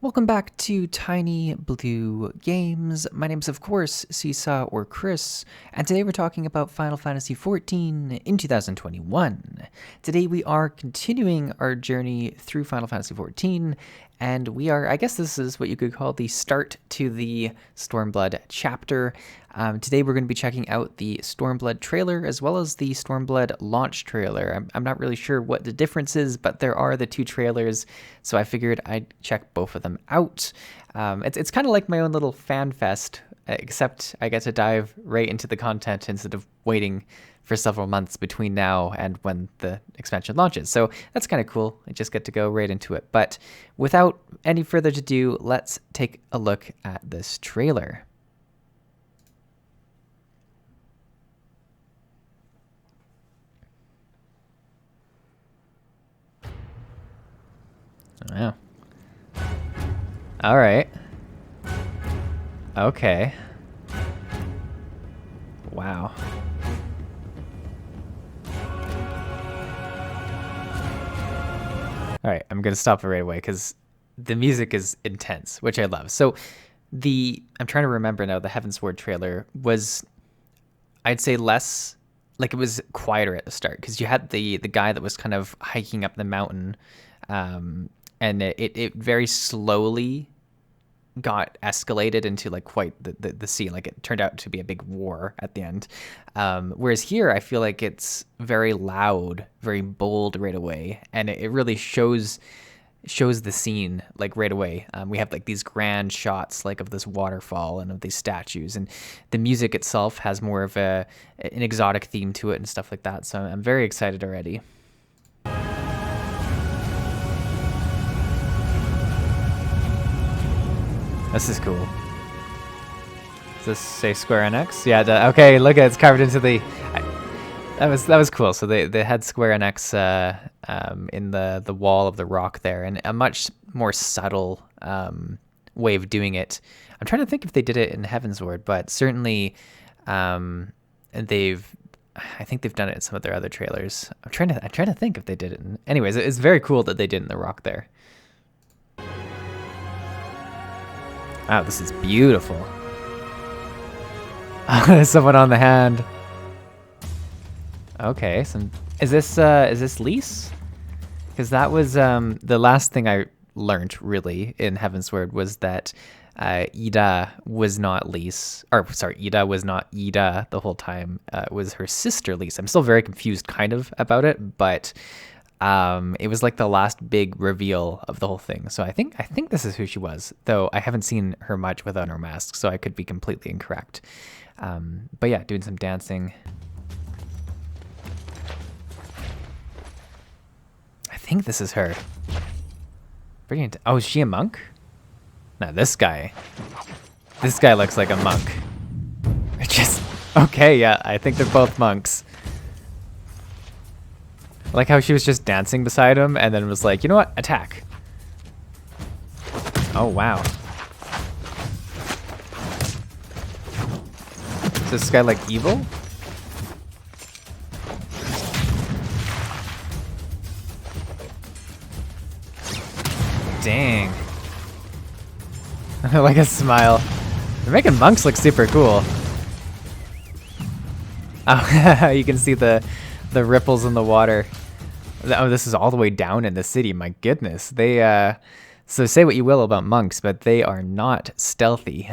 Welcome back to Tiny Blue Games. My name is, of course, Csaw or Chris, and today we're talking about Final Fantasy XIV in 2021. Today we are continuing our journey through Final Fantasy XIV, and we are, I guess this is what you could call the start to the Stormblood chapter. Today we're going to be checking out the Stormblood trailer as well as the Stormblood launch trailer. I'm not really sure what the difference is, but there are the two trailers, so I figured I'd check both of them out. It's kind of like my own little fan fest, except I get to dive right into the content instead of waiting for several months between now and when the expansion launches. So that's kind of cool. I just get to go right into it. But without any further ado, let's take a look at this trailer. Wow. All right. Okay. Wow. All right, I'm going to stop it right away because the music is intense, which I love. So I'm trying to remember now, the Heavensward trailer was, I'd say, less, like it was quieter at the start because you had the guy that was kind of hiking up the mountain, and it very slowly got escalated into like quite the scene. Like it turned out to be a big war at the end. Whereas here, I feel like it's very loud, very bold right away, and it really shows the scene like right away. We have like these grand shots like of this waterfall and of these statues, and the music itself has more of an exotic theme to it and stuff like that. So I'm very excited already. This is cool. Does this say Square Enix? Yeah. Okay. Look, it's carved into the. That was cool. So they had Square Enix in the wall of the rock there, and a much more subtle way of doing it. I'm trying to think if they did it in Heavensward, but certainly I think they've done it in some of their other trailers. I'm trying to think if they did it. Anyways, it's very cool that they did it in the rock there. Wow, this is beautiful. There's someone on the hand. Okay, is this Lise? Because that was the last thing I learned really in Heavensward was that Ida was not Lise, or sorry, Ida was not Ida the whole time. It was her sister Lise. I'm still very confused kind of about it, but it was like the last big reveal of the whole thing. So I think this is who she was, though I haven't seen her much without her mask, so I could be completely incorrect. But yeah, doing some dancing. I think this is her. Brilliant. Oh, is she a monk? No, this guy. This guy looks like a monk. Okay, yeah, I think they're both monks. I like how she was just dancing beside him and then was like, you know what? Attack. Oh, wow. Is this guy like evil? Dang. Like a smile. They're making monks look super cool. Oh, you can see the ripples in the water. Oh, this is all the way down in the city. My goodness. So say what you will about monks, but they are not stealthy.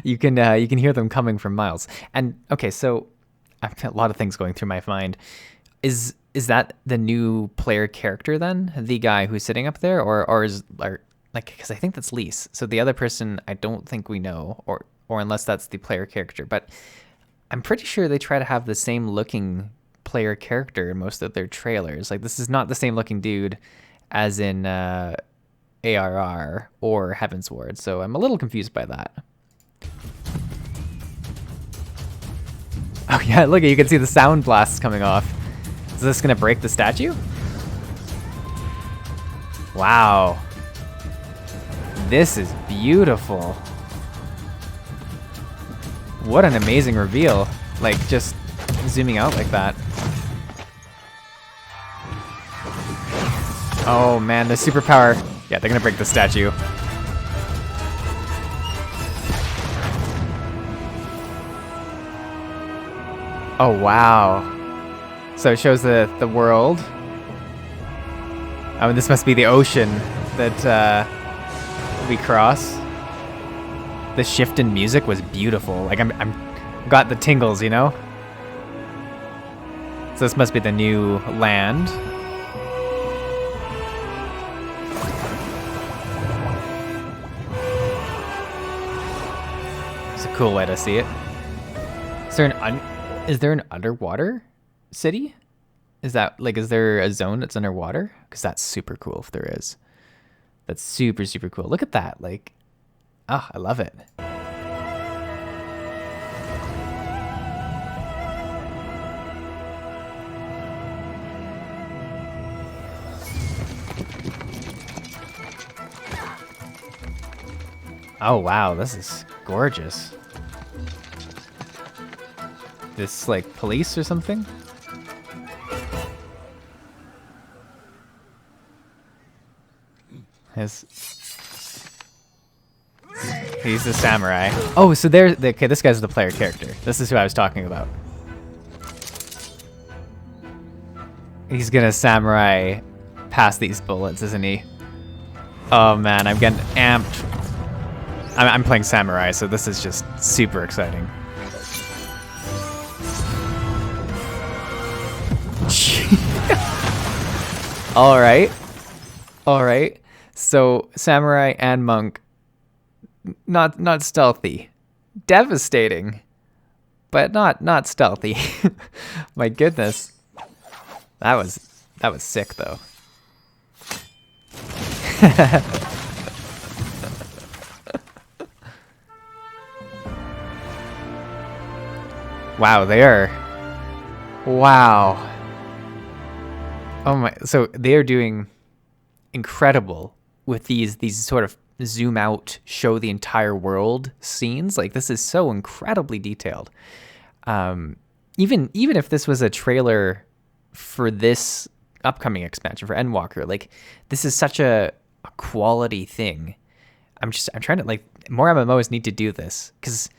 You can hear them coming from miles. And okay, so I've got a lot of things going through my mind. Is that the new player character then? The guy who's sitting up there, or like, because I think that's Lise. So the other person I don't think we know, or unless that's the player character, but I'm pretty sure they try to have the same looking player character in most of their trailers. Like, this is not the same looking dude as in ARR or Heavensward, so I'm a little confused by that. Oh yeah, look, you can see the sound blasts coming off. Is this gonna break the statue? Wow. This is beautiful. What an amazing reveal. Like, just zooming out like that. Oh man, the superpower. Yeah, they're gonna break the statue. Oh, wow. So it shows the world. Oh, and this must be the ocean that we cross. The shift in music was beautiful. Like I'm got the tingles, you know? So this must be the new land. It's a cool way to see it. Is there an underwater city? Is there a zone that's underwater? Because that's super cool if there is. That's super, super cool. Look at that. Like, oh, I love it. Oh, wow. This is gorgeous. This, like, police or something? He's the samurai. Oh, so okay, this guy's the player character. This is who I was talking about. He's gonna samurai past these bullets, isn't he? Oh man, I'm getting amped. I'm playing samurai, so this is just super exciting. All right. So samurai and monk, not stealthy, devastating, but not stealthy. My goodness, that was sick though. Wow, they are. Wow. Oh my! So they are doing incredible with these sort of zoom out, show the entire world scenes. Like this is so incredibly detailed. Even if this was a trailer for this upcoming expansion for Endwalker, like this is such a quality thing. I'm trying to, like, more MMOs need to do this because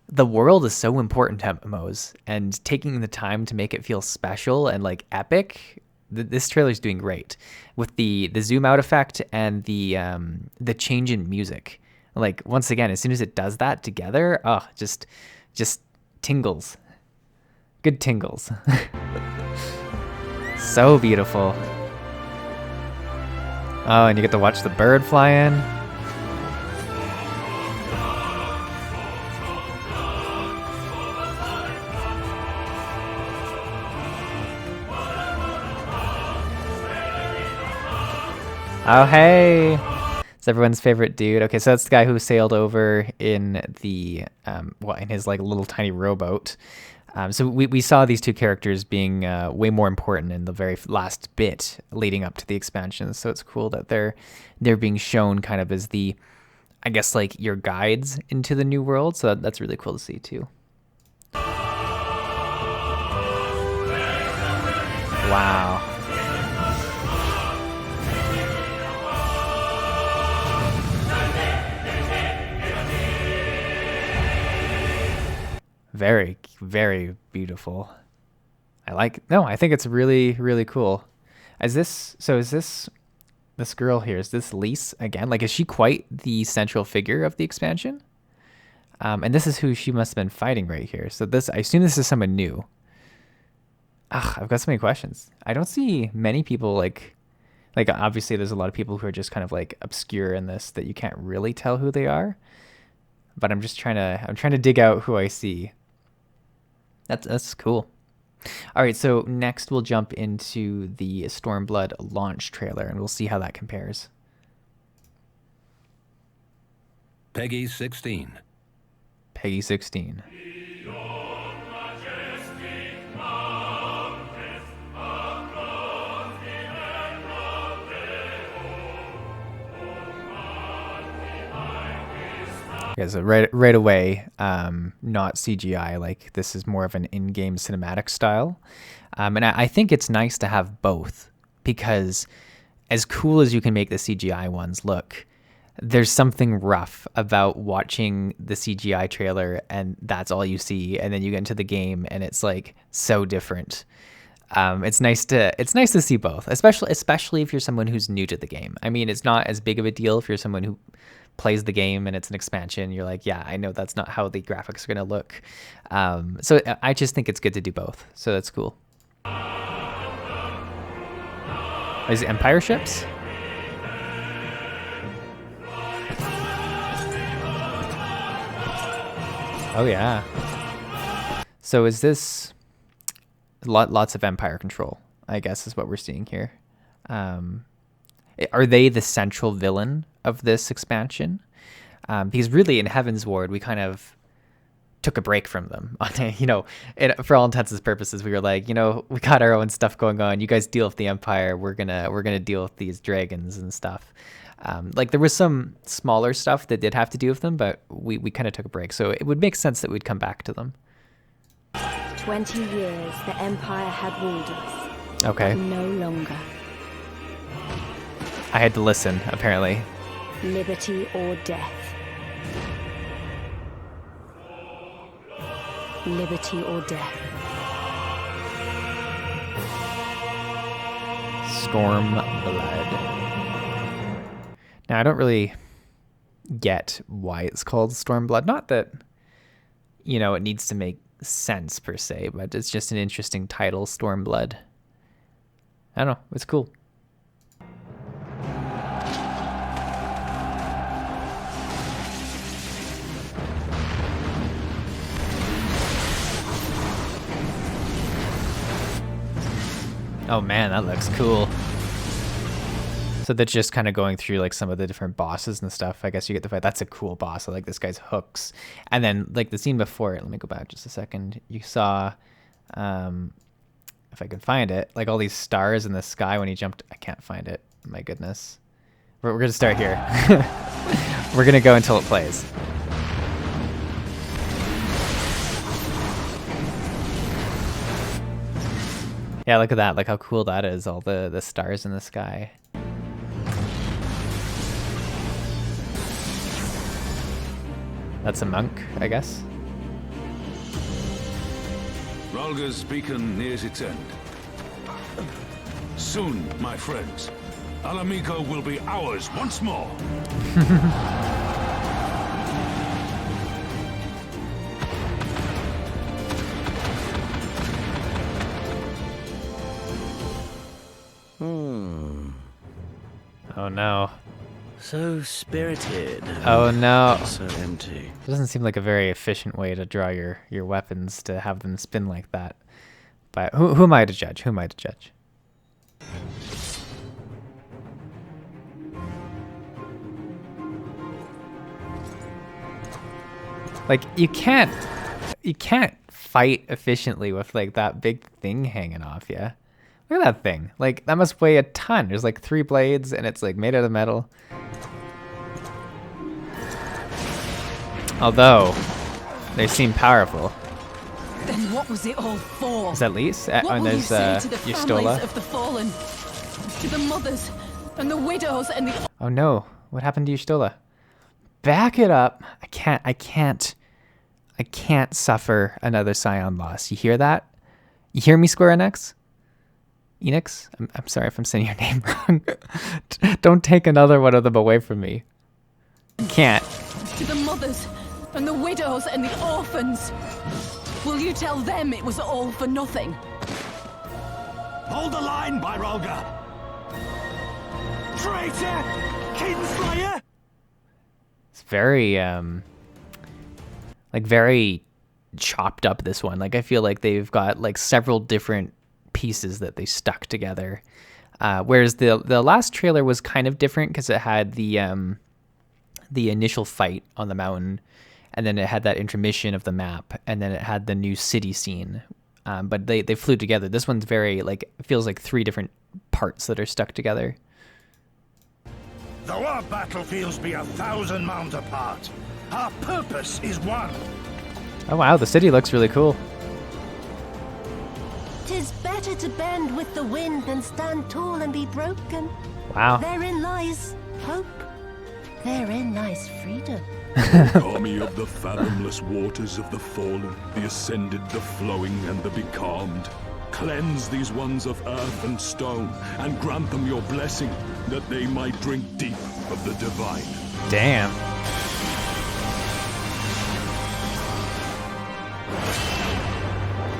the world is so important to MMOs, and taking the time to make it feel special and like epic. This trailer is doing great with the zoom out effect and the change in music. Like once again, as soon as it does that together, oh, just tingles, good tingles. So beautiful. Oh, and you get to watch the bird fly in. Oh, hey! It's everyone's favorite dude. Okay, so that's the guy who sailed over in the, in his, like, little tiny rowboat. So we saw these two characters being way more important in the very last bit leading up to the expansion. So it's cool that they're being shown kind of as the, I guess, like, your guides into the new world. So that's really cool to see, too. Wow. Very, very beautiful. I think it's really, really cool. Is this girl here, is this Lise again? Like, is she quite the central figure of the expansion? And this is who she must have been fighting right here. So I assume this is someone new. I've got so many questions. I don't see many people like obviously there's a lot of people who are just kind of like obscure in this that you can't really tell who they are. But I'm trying to dig out who I see. That's cool. All right, so next we'll jump into the Stormblood launch trailer, and we'll see how that compares. Peggy 16. Peggy 16. Yeah, so right away, not CGI. Like, this is more of an in-game cinematic style. And I think it's nice to have both, because as cool as you can make the CGI ones look, there's something rough about watching the CGI trailer and that's all you see, and then you get into the game and it's like so different. It's nice to see both, especially if you're someone who's new to the game. I mean, it's not as big of a deal if you're someone who plays the game and it's an expansion. You're like, yeah, I know that's not how the graphics are gonna look. So I just think it's good to do both. So that's cool. Is it Empire ships? Oh yeah. So is this lots of Empire control, I guess is what we're seeing here. Are they the central villain of this expansion? Because really in Heavensward, we kind of took a break from them. You know, for all intents and purposes, we were like, you know, we got our own stuff going on. You guys deal with the Empire. We're gonna deal with these dragons and stuff. Like there was some smaller stuff that did have to do with them, but we kind of took a break. So it would make sense that we'd come back to them. 20 years the Empire had ruled us. Okay. But no longer. I had to listen, apparently. Liberty or death. Liberty or death. Stormblood. Now, I don't really get why it's called Stormblood. Not that, you know, it needs to make sense per se, but it's just an interesting title, Stormblood. I don't know. It's cool. Oh man, that looks cool. So that's just kind of going through like some of the different bosses and stuff. I guess you get the fight. That's a cool boss. I like this guy's hooks. And then like the scene before it, let me go back just a second. You saw, if I can find it, like all these stars in the sky when he jumped. I can't find it. My goodness. We're going to start here. We're going to go until it plays. Yeah, look at that. Like how cool that is. All the stars in the sky. That's a monk, I guess. Ralga's beacon nears its end. Soon, my friends, Alamico will be ours once more. Oh no. So spirited. Oh no. So empty. It doesn't seem like a very efficient way to draw your weapons to have them spin like that. But who am I to judge? Who am I to judge? Like you can't fight efficiently with like that big thing hanging off you. Look at that thing. Like that must weigh a ton. There's like 3 blades and it's like made out of metal. Although they seem powerful. Then what was it all for? Is that Lise? What And will you there's say to the families Y'shtola. of the fallen, to the mothers and the widows and the... Oh no, what happened to Y'shtola? Back it up. I can't suffer another Scion loss. You hear that? You hear me, Square Enix? Enix? I'm sorry if I'm saying your name wrong. Don't take another one of them away from me. Can't. To the mothers and the widows and the orphans. Will you tell them it was all for nothing? Hold the line, Byrolga! Traitor! Kinslayer! It's very, like very chopped up, this one. Like I feel like they've got like several different pieces that they stuck together. Whereas the last trailer was kind of different because it had the initial fight on the mountain, and then it had that intermission of the map, and then it had the new city scene. But they flew together. This one's very like, it feels like 3 different parts that are stuck together. Though our battlefields be 1,000 miles apart, our purpose is one. Oh wow, the city looks really cool. 'Tis better to bend with the wind than stand tall and be broken. Wow. Therein lies hope. They're in nice freedom. Army of the fathomless waters of the fallen, the ascended, the flowing, and the becalmed. Cleanse these ones of earth and stone, and grant them your blessing, that they might drink deep of the divine. Damn.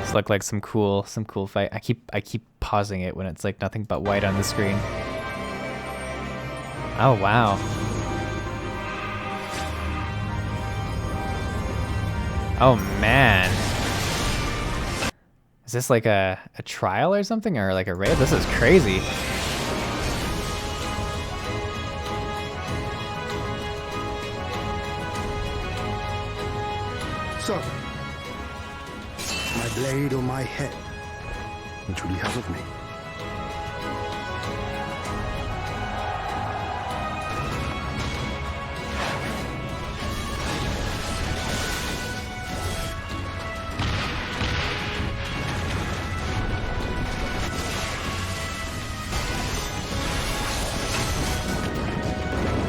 This looked like some cool fight. I keep pausing it when it's like nothing but white on the screen. Oh wow. Oh man. Is this like a trial or something, or like a raid? This is crazy. So, my blade or my head? Which will you have of me?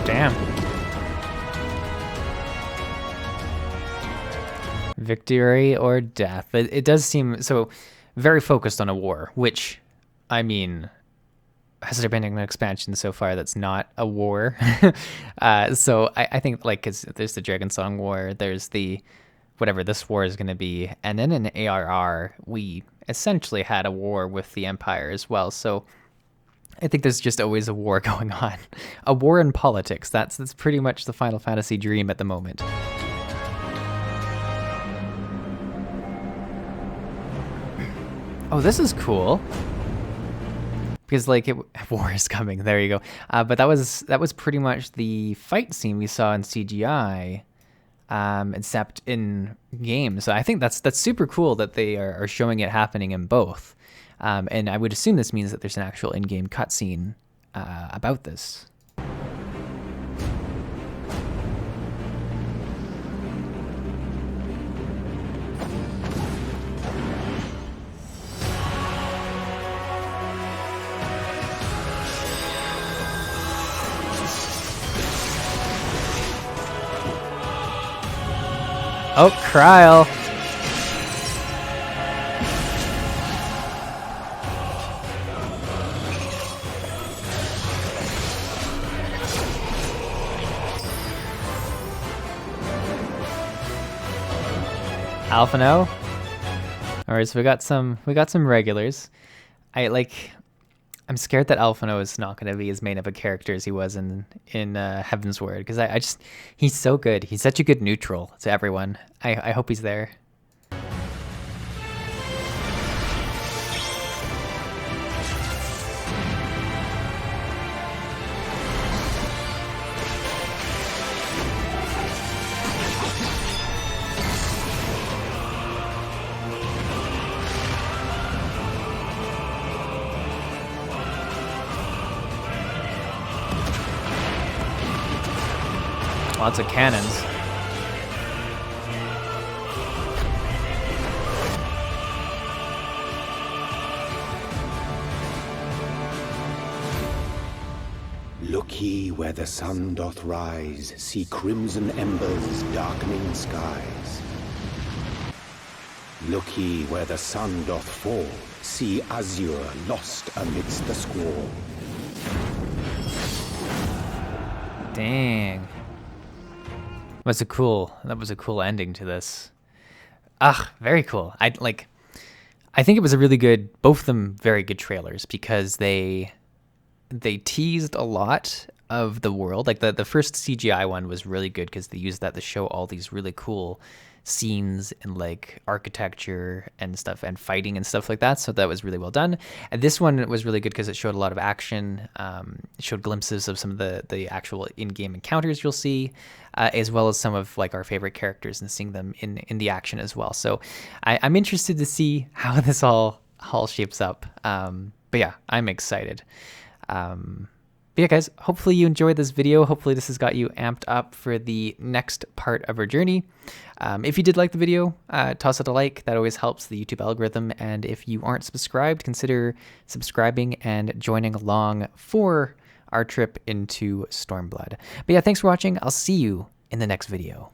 Damn. Victory or death. It does seem so very focused on a war, which, I mean, has there been an expansion so far that's not a war? So I think, like, 'cause there's the Dragonsong War, there's the whatever this war is going to be, and then in ARR we essentially had a war with the Empire as well. So I think there's just always a war going on. A war in politics. That's pretty much the Final Fantasy dream at the moment. Oh, this is cool. Because like war is coming. There you go. But that was pretty much the fight scene we saw in CGI, except in game. So I think that's super cool that they are showing it happening in both. And I would assume this means that there's an actual in-game cutscene about this. Oh, Kryl. Alphino. All right, so we got some regulars. I'm scared that Alphino is not going to be as main of a character as he was in Heavensward, because I just he's so good. He's such a good neutral to everyone. I hope he's there. Lots of cannons. Look ye where the sun doth rise, see crimson embers darkening skies. Look ye where the sun doth fall, see azure lost amidst the squall. Dang. That was a cool ending to this. Ah, very cool. I think it was a really good, both of them very good trailers, because they teased a lot of the world. Like the first CGI one was really good because they used that to show all these really cool scenes and like architecture and stuff and fighting and stuff like that. So that was really well done. And this one was really good because it showed a lot of action. It showed glimpses of some of the actual in-game encounters you'll see, as well as some of like our favorite characters and seeing them in the action as well. So I'm interested to see how this all shapes up. But yeah, I'm excited. But yeah, guys, hopefully you enjoyed this video. Hopefully this has got you amped up for the next part of our journey. If you did like the video, toss it a like. That always helps the YouTube algorithm. And if you aren't subscribed, consider subscribing and joining along for our trip into Stormblood. But yeah, thanks for watching. I'll see you in the next video.